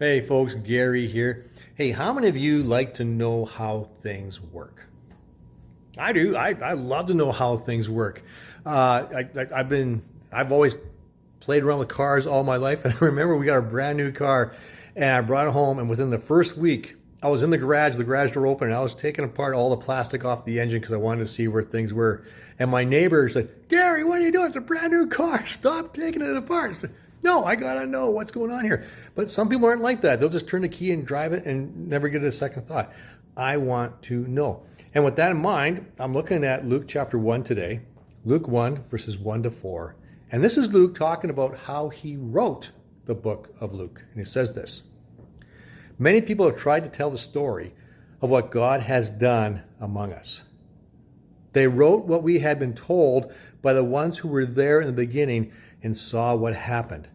Hey folks, Gary here. Hey, how many of you like to know how things work? I do. I love to know how things work. I've always played around with cars all my life, and I remember we got a brand new car, and I brought it home, and within the first week, I was in the garage door open, and I was taking apart all the plastic off the engine because I wanted to see where things were. And my neighbor said, "Gary, what are you doing? It's a brand new car. Stop taking it apart." I said, "No, I gotta know what's going on here." But some people aren't like that. They'll just turn the key and drive it and never give it a second thought. I want to know. And with that in mind, I'm looking at Luke chapter 1 today, Luke 1, verses 1 to 4. And this is Luke talking about how he wrote the book of Luke. And he says this: Many people have tried to tell the story of what God has done among us. They wrote what we had been told by the ones who were there in the beginning and saw what happened.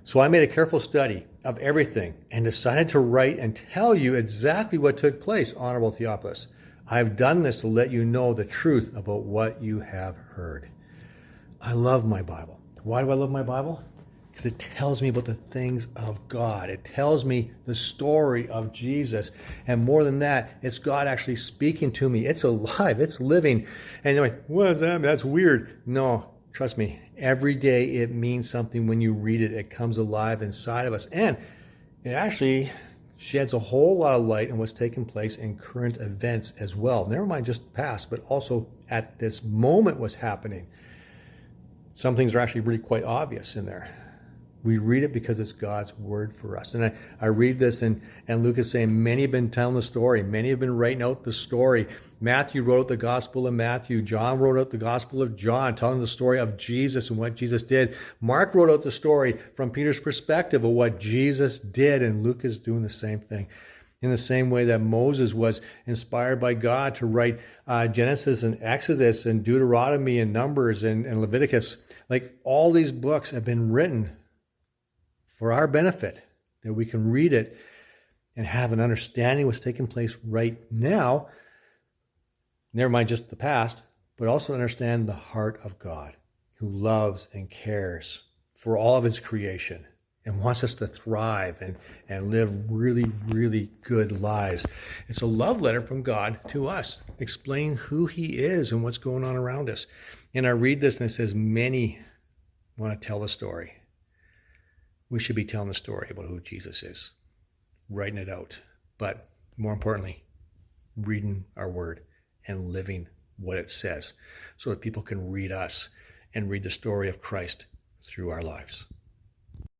So I made a careful study of everything and decided to write and tell you exactly what took place, Honorable Theophilus. I've done this to let you know the truth about what you have heard. I love my Bible. Why do I love my Bible? Because it tells me about the things of God. It tells me the story of Jesus. And more than that, it's God actually speaking to me. It's alive. It's living. And you're like, what does that mean? That's weird. No, trust me. Every day it means something when you read it. It comes alive inside of us. And it actually sheds a whole lot of light on what's taking place in current events as well. Never mind just past, but also at this moment what's happening. Some things are actually really quite obvious in there. We read it because it's God's word for us. And I read this, and Luke is saying many have been telling the story. Many have been writing out the story. Matthew wrote the Gospel of Matthew. John wrote out the Gospel of John, telling the story of Jesus and what Jesus did. Mark wrote out the story from Peter's perspective of what Jesus did, and Luke is doing the same thing. In the same way that Moses was inspired by God to write Genesis and Exodus and Deuteronomy and Numbers and Leviticus. Like, all these books have been written for our benefit, that we can read it and have an understanding of what's taking place right now, never mind just the past, but also understand the heart of God, who loves and cares for all of his creation and wants us to thrive and live really, really good lives. It's a love letter from God to us, explaining who he is and what's going on around us. And I read this and it says, many want to tell the story. We should be telling the story about who Jesus is, writing it out, but more importantly, reading our word and living what it says so that people can read us and read the story of Christ through our lives.